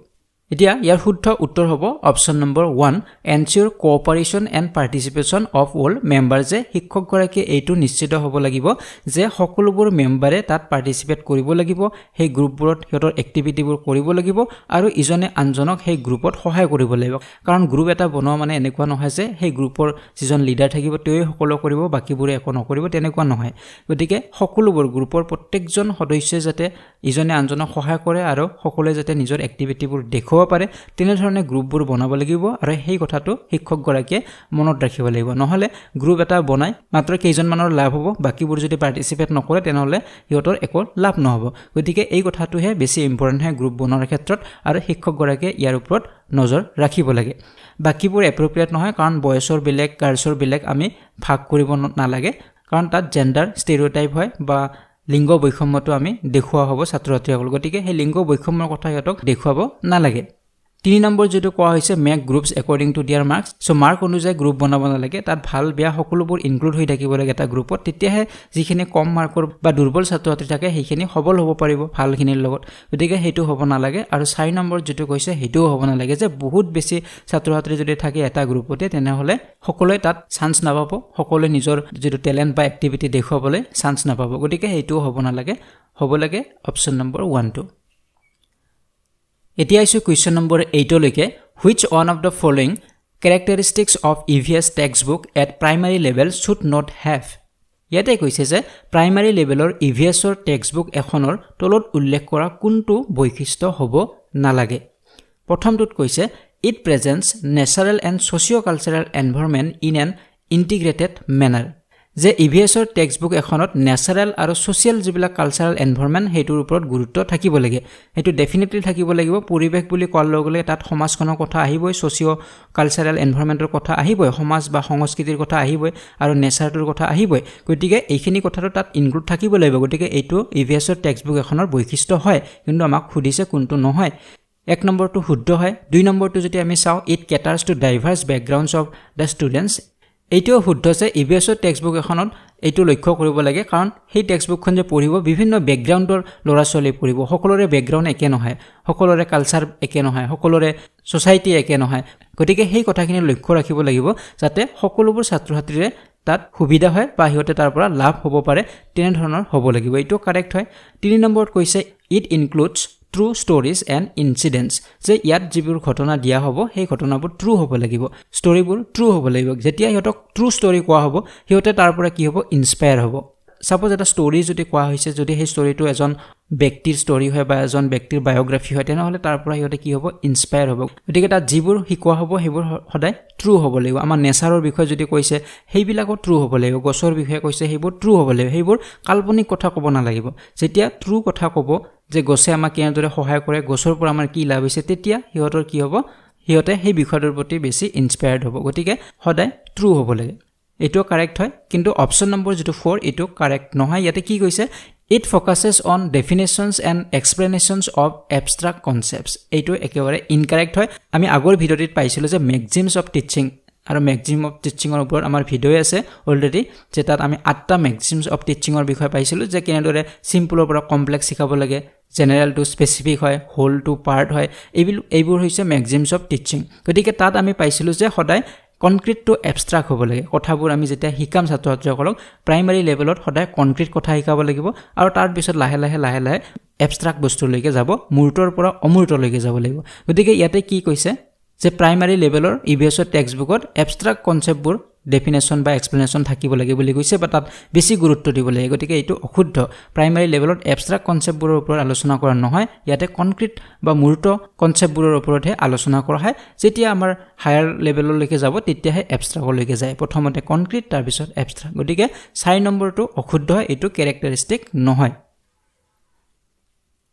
এতিয়া ইয়াৰ শুদ্ধ উত্তৰ হ'ব option number 1 ensure cooperation and participation of all member যে শিক্ষকগৰাকীয়ে এইটো নিশ্চিত হ'ব লাগিব যে সকলোবোৰ মেম্বাৰে তাত পাৰ্টিসিপেট কৰিব লাগিব সেই গ্ৰুপবোৰত হিহঁতৰ এক্টিভিটিবোৰ কৰিব লাগিব আৰু ইজনে আনজনক সেই গ্ৰুপত সহায় কৰিব লাগিব কাৰণ গ্ৰুপ এটা বনোৱা মানে এনেকুৱা নহয় যে সেই গ্ৰুপৰ যিজন লিডাৰ থাকিব তেওঁই সকলো কৰিব বাকিবোৰে একো নকৰিব তেনেকুৱা নহয় গতিকে সকলোবোৰ গ্ৰুপৰ প্ৰত্যেকজন সদস্যই যাতে ইজনে আনজনক সহায় কৰে আৰু সকলোৱে যাতে নিজৰ এক্টিভিটিবোৰ দেখুৱাব পাৰে তেনে ধৰণে গ্ৰুপবোৰ বনাব লাগিব আৰু সেই কথাটো শিক্ষকগৰাকীয়ে মনত ৰাখিব লাগিব নহলে গ্ৰুপ এটা বনাই মাত্ৰ কেইজনমানৰ লাভ হ'ব বাকিবোৰ যদি পাৰ্টিসিপেট নকৰে তেনেহলে হিহঁতৰ একো লাভ নহব গতিকে এই কথাটোহে বেছি ইম্পৰ্টেন্ট হয় গ্ৰুপ বনোৱাৰ ক্ষেত্ৰত আৰু শিক্ষকগৰাকীয়ে ইয়াৰ ওপৰত নজৰ ৰাখিব লাগে বাকিবোৰ এপ্ৰোপ্ৰিয়েট নহয় কাৰণ বয়সৰ বেলেগ গাৰ্লছৰ বেলেগ আমি ভাগ কৰিব নালাগে কাৰণ তাত জেন্ডাৰ ষ্টেৰিঅটাইপ হয় বা লিংগ বৈষম্যটো আমি দেখুৱা হ'ব ছাত্ৰ-ছাত্ৰীসকল গতিকে সেই লিংগ বৈষম্যৰ কথা হিহঁতক দেখুৱাব নালাগে 3 নম্বৰ যেটো কোৱা হৈছে make groups according to their marks so mark অনুযায়ী গ্ৰুপ বনাব নালাগে তাত ভাল বেয়া সকলোবোৰ ইনক্লুড হৈ থাকিব লাগে এটা গ্ৰুপত তেতিয়াহে যিখিনি কম মাৰ্কৰ বা দুৰ্বল ছাত্ৰ-ছাত্ৰী থাকে সেইখিনি সবল হ'ব পাৰিব ভালখিনিৰ লগত গতিকে হেতু হ'ব নালাগে আৰু 4 নম্বৰ যেটো কৈছে হেতুও হ'ব নালাগে যে বহুত বেছি ছাত্ৰ-ছাত্ৰী যদি থাকে এটা গ্ৰুপতে তেনেহলে সকলোৱে তাত চান্স নাপাব সকলোৱে নিজৰ যেটো টেলেন্ট বা এক্টিভিটি দেখুৱাবলৈ চান্স নাপাব গতিকে হেতুও হ'ব নালাগে হ'ব লাগে অপচন নম্বৰ 1 2 এতিয়া আছে কোৱেশ্চন নম্বৰ 8 লৈকে which one of the following characteristics of EVS textbook at primary level should not have ইয়াতে কৈছে যে প্ৰাইমাৰী লেভেলৰ EVSৰ টেক্সটবুক এখনৰ তলত উল্লেখ কৰা কোনটো বৈশিষ্ট্য হ'ব নালাগে প্ৰথমটোত কৈছে it presents natural and socio-cultural environment in an integrated manner যে EVSৰ টেক্সটবুক এখনত ন্যাচাৰাল আৰু সোশ্যাল যিবিলাক কালচাৰাল এনভায়ৰনমেন্ট হেতুৰ ওপৰত গুৰুত্ব থাকিব লাগে হেতু ডেফিনেটলি থাকিব লাগিব পৰিবেশ বুলি কোৱাৰ লগে লগে তাত সমাজখনৰ কথা আহিবই সোশিও কালচাৰাল এনভায়ৰনমেন্টৰ কথা আহিবই সমাজ বা সংস্কৃতিৰ কথা আহিবই আৰু নেচাৰটোৰ কথা আহিবই গতিকে এইখিনি কথাটো তাত ইনক্লুড থাকিব লাগিব গতিকে এইটো EVSৰ টেক্সটবুক এখনৰ বৈশিষ্ট্য হয় কিন্তু আমাক খুদিছে কোনটো নহয় এক নম্বৰটো শুদ্ধ হয় দুই নম্বৰটো যদি আমি চাও it caters to diverse backgrounds of the students এইটো শুদ্ধ যে EVSৰ টেক্সটবুক এখনত এইটো লক্ষ্য কৰিব লাগে কাৰণ সেই টেক্সটবুকখন যে পঢ়িব বিভিন্ন ব্যাকগ্ৰাউণ্ডৰ ল'ৰা ছোৱালী পঢ়িব সকলোৰে ব্যাকগ্ৰাউণ্ড একে নহয় সকলোৰে কালচাৰ একে নহয় সকলোৰে সোসাইটি একে নহয় গতিকে সেই কথাখিনি লক্ষ্য ৰাখিব লাগিব যাতে সকলোবোৰ ছাত্ৰ ছাত্ৰীৰে তাত সুবিধা হয় বা হিয়তে তাৰ পৰা লাভ হ'ব পাৰে তেনে ধৰণৰ হ'ব লাগিব এইটো কাৰেক্ট হয় 3 নম্বৰত কৈছে it includes true stories and incidents যে ইয়াত যিবোৰ ঘটনা দিয়া হ'ব সেই ঘটনাবোৰ ট্ৰু হ'ব লাগিব ষ্টৰীবোৰ ট্ৰু হ'ব লাগিব যেতিয়া হিয়তক ট্ৰু ষ্টৰী কোৱা হ'ব হিয়তে তাৰ পৰা কি হ'ব ইনস্পায়াৰ হ'ব সাপোজ এটা ষ্টৰী যদি কোৱা হৈছে যদি সেই ষ্টৰীটো এজন ব্যক্তিৰ ষ্টৰী হয় বা এজন ব্যক্তিৰ বায়োগ্ৰাফি হয় তেনহলে তাৰ পৰা হিয়তে কি হ'ব ইনস্পায়াৰ হ'ব গতিকে তাত যিবোৰ শিকোৱা হ'ব সেইবোৰ সদায় ট্ৰু হ'ব লাগিব আমাৰ নেচাৰৰ বিষয়ে যদি কৈছে সেইবিলাকো ট্ৰু হ'ব লাগিব গছৰ বিষয়ে কৈছে সেইবোৰ ট্ৰু হ'ব লাগিব সেইবোৰ কাল্পনিক কথা ক'ব নালাগিব যেতিয়া ট্ৰু কথা ক'ব যে গছে আমাক কেনেদৰে সহায় কৰে গছৰ পৰা আমাৰ কি লাভ হৈছে তেতিয়া হিয়তৰ কি হ'ব হিয়তে সেই বিষয়টোৰ প্ৰতি বেছি ইনস্পায়াৰ্ড হ'ব গতিকে সদায় ট্ৰু হ'ব লাগে এটো কাৰেক্ট হয় কিন্তু অপচন নম্বৰ যেটো 4 এটো কাৰেক্ট নহয় ইয়াতে কি কৈছে it focuses on definitions and explanations of abstract concepts এটো একেবাৰে ইনকাৰেক্ট হয় আমি আগৰ ভিডিওটিত পাইছিলো যে maxims of teaching আৰু maxims of teaching ৰ ওপৰত আমাৰ ভিডিও আছে অলৰেডি যে তাত আমি 8টা maxims of teaching ৰ বিষয় পাইছিলো যে কেনেদৰে সিম্পলৰ পৰা কমপ্লেক্স শিকাব লাগে জেনাৰেল টু স্পেসিফিক হয় হোল টু পাৰ্ট হয় এইবোৰ হৈছে maxims of teaching গতিকে তাত আমি পাইছিলো যে সদায় কনক্ৰিট টু এবস্ট্ৰাক্ট হ'ব লাগে কথাবোৰ আমি যেতিয়া হিকাম ছাত্ৰছাত্ৰীসকলক প্ৰাইমাৰী লেভেলত সদায় কনক্ৰিট কথা শিকাব লাগিব আৰু তাৰ পিছত লাহে লাহে এবস্ট্ৰাক্ট বস্তুলৈকে যাব মূৰ্তৰ পৰা অমূৰ্তলৈকে যাব লাগিব গতিকে ইয়াতে কি কৈছে যে প্ৰাইমাৰী লেভেলৰ EVSৰ টেক্সটবুকত এবস্ট্ৰাক্ট কনসেপ্টবোৰ ডেফিনেশন বা এক্সপ্লেনেশন থাকিব লাগে বুলি কৈছে বা তাত বেছি গুৰুত্ব দিব লাগে গতিকে এইটো অশুদ্ধ প্ৰাইমাৰী লেভেলত এবস্ট্ৰাক্ট কনসেপ্টবোৰৰ ওপৰত আলোচনা কৰা নহয় ইয়াতে কনক্ৰিট বা মূৰ্ত কনসেপ্টবোৰৰ ওপৰতহে আলোচনা কৰা হয় যেতিয়া আমাৰ হায়াৰ লেভেললৈকে যাব তেতিয়াহে এবস্ট্ৰাক্টলৈকে যায় প্ৰথমতে কনক্ৰিট তাৰ পিছত এবস্ট্ৰাক্ট গতিকে 4 নম্বৰটো অশুদ্ধ হয় এইটো ক্যাৰেক্টাৰিস্টিক নহয়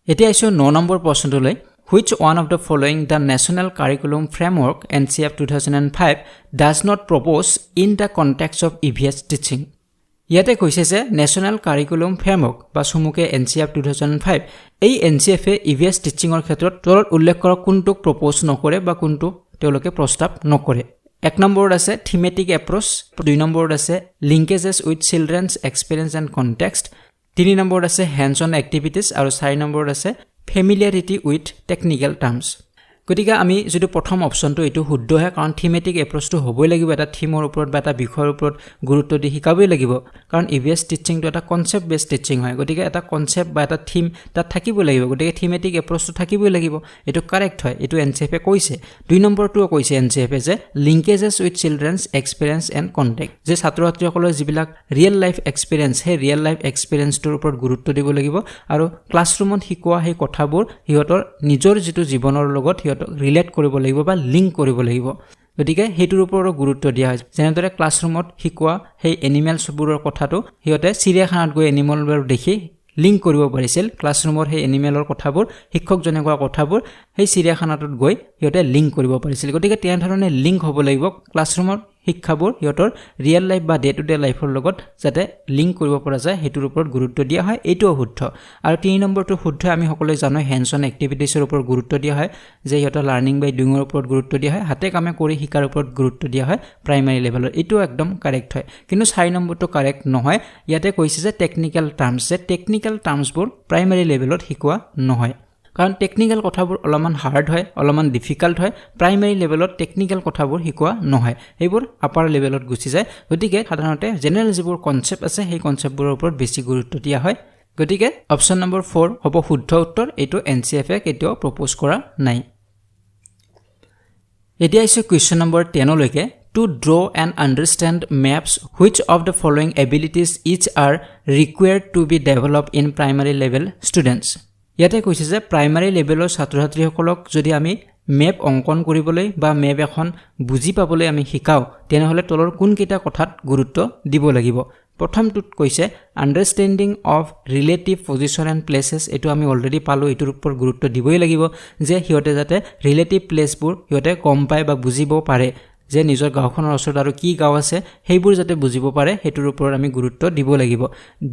এতিয়া আইছো 9 number প্ৰশ্নটোলৈ Which one of the following the National Curriculum Framework NCF 2005 does not propose in the context of EVS teaching? ইয়াতে কৈছে যে National Curriculum Framework বা চমুকে NCF 2005 এই NCF এ EVS টিচিংৰ ক্ষেত্ৰত তলত উল্লেখ কৰা কোনটোক প্ৰপ'জ নকৰে বা কোনটো তেওঁলোকে প্ৰস্তাৱ নকৰে এক নম্বৰত আছে থিমেটিক এপ্ৰোচ দুই নম্বৰত আছে linkages with children's experience and context তিনি নম্বৰত আছে হ্যান্ডছ অন এক্টিভিটিজ আৰু চাৰি নম্বৰত আছে familiarity with technical terms গতিকে আমি যদি প্ৰথম অপচনটো এটো শুদ্ধ হয় কাৰণ থিমেটিক এপ্ৰোচটো হ'বই লাগিব এটা থিমৰ ওপৰত বা এটা বিষয়ৰ ওপৰত গুৰুত্ব দি শিকাবই লাগিব কাৰণ EVS টিচিংটো এটা কনসেপ্ট বেস টিচিং হয় গতিকে এটা কনসেপ্ট বা এটা থিম তাত থাকিবই লাগিব গতিকে থিমেটিক এপ্ৰোচটো থাকিবই লাগিব এটো কাৰেক্ট হয় এটো NCF এ কৈছে দুই নম্বৰটো কৈছে NCF এ যে linkages with children's experience and context যে ছাত্ৰ-ছাত্ৰীসকলৰ যিবিলাক ৰিয়েল লাইফ এক্সপেৰিয়েন্স হে ৰিয়েল লাইফ এক্সপেৰিয়েন্সটোৰ ওপৰত গুৰুত্ব দিব লাগিব আৰু ক্লাছৰুমত শিকোৱা সেই কথাবোৰ হিয়তৰ নিজৰ যেটো জীৱনৰ লগত ৰিলেট কৰিব লাগিব বা লিংক কৰিব লাগিব গতিকে হেতুৰ ওপৰত গুৰুত্ব দিয়া হয় যেনেদৰে ক্লাছৰুমত শিকোৱা সেই এনিমেলছবোৰৰ কথাটো হিয়তে চিৰিয়াখানাত গৈ এনিমেলবোৰ দেখি লিংক কৰিব পাৰিছিল ক্লাছৰুমৰ সেই এনিমেলৰ কথাবোৰ শিক্ষকজনে কোৱা কথাবোৰ সেই চিৰিয়াখানাটোত গৈ হিয়তে লিংক কৰিব পাৰিছিল গতিকে তেনে ধৰণে লিংক হ'ব লাগিব ক্লাছৰুমৰ শিক্ষাবোৰ হিয়তৰ ৰিয়েল লাইফ বা ডে টু ডে লাইফৰ লগত যাতে লিংক কৰিব পৰা যায় হেতুৰ ওপৰত গুৰুত্ব দিয়া হয় এইটো শুদ্ধ আৰু 3 নম্বৰটো শুদ্ধ আমি সকলোৱে জানো হ্যান্ডছ অন এক্টিভিটিজৰ ওপৰত গুৰুত্ব দিয়া হয় যে হিয়তৰ লাৰ্নিং বাই ডুইঙৰ ওপৰত গুৰুত্ব দিয়া হয় হাতে কামে কৰি শিকাৰ ওপৰত গুৰুত্ব দিয়া হয় প্ৰাইমাৰী লেভেলৰ এইটো একদম কাৰেক্ট হয় কিন্তু 4 নম্বৰটো কাৰেক্ট নহয় ইয়াতে কৈছে যে টেকনিক্যাল টাৰ্মছ যে টেকনিক্যাল টাৰ্মছবোৰ প্ৰাইমাৰী লেভেলত শিকোৱা নহয় কাৰণ টেকনিক্যাল কথাবোৰ অলপমান হাৰ্ড হয় অলপমান ডিফিকাল্ট হয় প্ৰাইমাৰী লেভেলত টেকনিক্যাল কথাবোৰ শিকোৱা নহয় এইবোৰ আপাৰ লেভেলত গুচি যায় গতিকে সাধাৰণতে জেনাৰেল যিবোৰ কনসেপ্ট আছে সেই কনসেপ্টবোৰৰ ওপৰত বেছি গুৰুত্ব দিয়া হয় গতিকে অপচন নম্বৰ 4 হ'ব শুদ্ধ উত্তৰ এইটো NCF এ কেতিয়াও প্ৰপ'জ কৰা নাই এতিয়া আছে কুৱেশ্যন নম্বৰ 10 লৈকে to draw and understand maps which of the following abilities each are required to be developed in primary level students ইয়াতে কৈছে যে প্ৰাইমাৰী লেভেলৰ ছাত্ৰ-ছাত্ৰীসকলক যদি আমি মেপ অংকন কৰিবলৈ বা মেপ এখন বুজি পাবলৈ আমি শিকাও তেনেহলে তলৰ কোন কেইটা কথাত গুৰুত্ব দিব লাগিব প্ৰথমটোত কৈছে আন্ডাৰষ্টেণ্ডিং অফ ৰিলেটিভ পজিশন এণ্ড প্লেसेस এটো আমি অলৰেডি পালো এটোৰ ওপৰত গুৰুত্ব দিবই লাগিব যে হিয়তে যাতে ৰিলেটিভ প্লেসবোৰ হিয়তে কম পায় বা বুজিব পাৰে যে নিজৰ গাঁওখনৰ ওচৰত আৰু কি গাঁও আছে সেইবোৰ যাতে বুজিব পাৰে হেতুৰ ওপৰত আমি গুৰুত্ব দিব লাগিব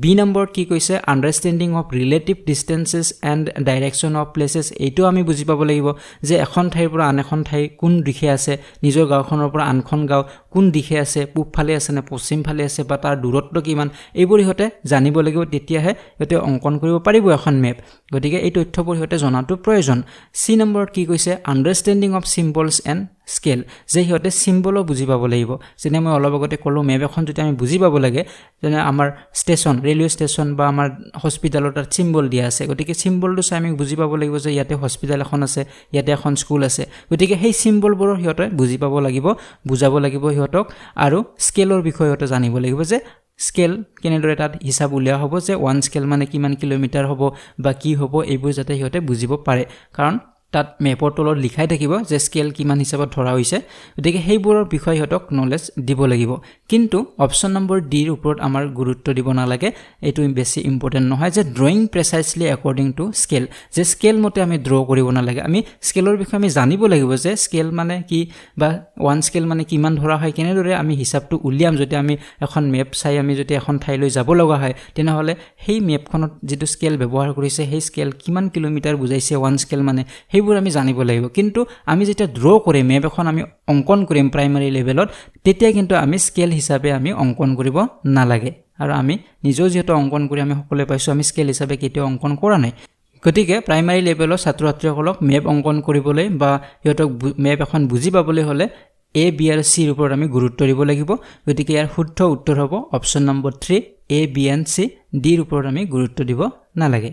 বি নম্বৰ কি কৈছে আন্ডাৰষ্টেণ্ডিং of relative ডিসটেন্সেস and direction of প্লেसेस এইটো আমি বুজি পাব লাগিব যে এখন ঠাইৰ পৰা আন এখন ঠাই কোন দিশে আছে নিজৰ গাঁওখনৰ পৰা আনখন গাঁও কোন দিশে আছে পূব ফালে আছে নে পশ্চিম ফালে আছে বা তাৰ দূৰত্ব কিমান এইবোৰ হতে জানিব লাগিব তেতিয়াহে হতে অংকন কৰিব পাৰিব এখন মেপ গতিকে এই তথ্যবোৰ হতে জনাটো প্ৰয়োজন সি নম্বৰত কি কৈছে আন্ডাৰষ্টেণ্ডিং অফ সিম্বলছ এণ্ড স্কেল যে হিয়তে সিম্বল বুজি পাব লাগিব যেনে মই অলপ আগতে কলো মেপ এখন যদি আমি বুজি পাব লাগে যেনে আমাৰ ষ্টেচন ৰেলৱে ষ্টেচন বা আমাৰ হস্পিটালৰ তাৰ সিম্বল দিয়া আছে গতিকে সিম্বলটো চাই আমি বুজি পাব লাগিব যে ইয়াতে হস্পিটাল এখন আছে ইয়াতে এখন স্কুল আছে গতিকে সেই সিম্বলবোৰ হিয়তে বুজি পাব লাগিব বুজাব লাগিব হিয়তক আৰু স্কেলৰ বিষয়ে হিয়তে জানিব লাগিব যে স্কেল কেনেদৰে তাত হিসাব উলিয়া হ'ব যে 1 স্কেল মানে কিমান কিলোমিটাৰ হ'ব বা কি হ'ব এইবোৰ যাতে হিয়তে বুজিব পাৰে কাৰণ তাত মেপৰ তলত লিখাই থাকিব যে স্কেল কিমান হিচাপত ধৰা হৈছে গতিকে সেইবোৰৰ বিষয় হতক নলেজ দিব লাগিব কিন্তু অপচন নম্বৰ ডি ৰ ওপৰত আমাৰ গুৰুত্ব দিব নালাগে এটো বেছি ইম্পৰ্টেন্ট নহয় যে ড্ৰয়িং প্ৰিসাইজলি অকৰ্ডিং টু স্কেল যে স্কেল মতে আমি ড্ৰ কৰিব নালাগে আমি স্কেলৰ বিষয়ে আমি জানিব লাগিব যে স্কেল মানে কি বা 1 স্কেল মানে কিমান ধৰা হয় কেনেদৰে আমি হিসাবটো উলিয়াম যদি আমি এখন মেপ চাই আমি যদি এখন ঠাইলৈ যাব লগা হয় তেনেহলে সেই মেপখনত যেটো স্কেল ব্যৱহাৰ কৰিছে সেই স্কেল কিমান কিলোমিটাৰ বুজাইছে 1 স্কেল মানে সেইবোৰ আমি জানিব লাগিব কিন্তু আমি যেতিয়া ড্ৰ কৰিম মেপ এখন আমি অংকন কৰিম প্ৰাইমাৰী লেভেলত তেতিয়া কিন্তু আমি স্কেল হিচাপে আমি অংকন কৰিব নালাগে আৰু আমি নিজেও যেটো অংকন কৰি আমি সকলে পাইছো আমি স্কেল হিচাপে কেতিয়া অংকন কৰা নাই গতিকে প্ৰাইমাৰী লেভেলৰ ছাত্ৰ-ছাত্ৰীসকলক মেপ অংকন কৰিবলৈ বা হিয়তক মেপ এখন বুজি পাবলৈ হলে এ বি আৰু সি ৰ ওপৰত আমি গুৰুত্ব দিব লাগিব গতিকে ইয়াৰ শুদ্ধ উত্তৰ হ'ব option number 3 A B and C D ৰ ওপৰত আমি গুৰুত্ব দিব নালাগে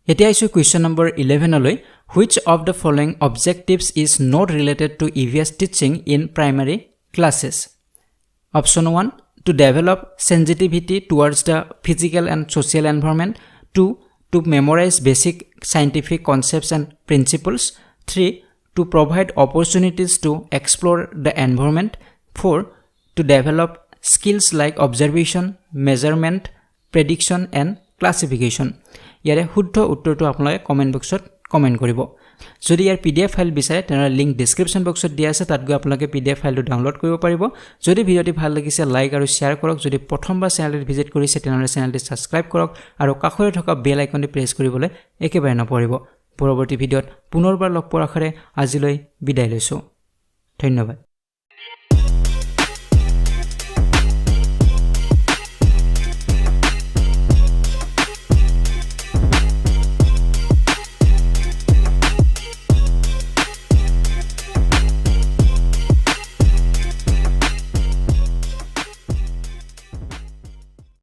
এতিয়া আইছো কুৱেশ্যন নম্বৰ 11 লৈ which of the following objectives is not related to EVS teaching in primary classes option 1 to develop sensitivity towards the physical and social environment 2 to memorize basic scientific concepts and principles 3 to provide opportunities to explore the environment 4 to develop skills like observation measurement prediction and classification ইয়াৰে শুদ্ধ উত্তৰটো আপোনালোকে কমেন্ট বক্সত কমেন্ট কৰিব যদি ইয়াৰ পিডিএফ ফাইল বিচাৰে তেনে লিংক ডেসক্ৰিপচন বক্সত দিয়া আছে তাত গৈ আপোনালোকে পিডিএফ ফাইলটো ডাউনলোড কৰিব পাৰিব যদি ভিডিওটি ভাল লাগিছে লাইক আৰু শেয়াৰ কৰক যদি প্ৰথমবাৰ চেনেলটো ভিজিট কৰিছে তেনে চেনেলটো সাবস্ক্ৰাইব কৰক আৰু কাষৰে থকা বেল আইকনটো প্ৰেছ কৰিবলৈ একেবাৰে নপৰিব পৰৱৰ্তী ভিডিওত পুনৰবাৰ লগ পোৱাৰ আশাৰে আজিলৈ বিদায় লৈছো ধন্যবাদ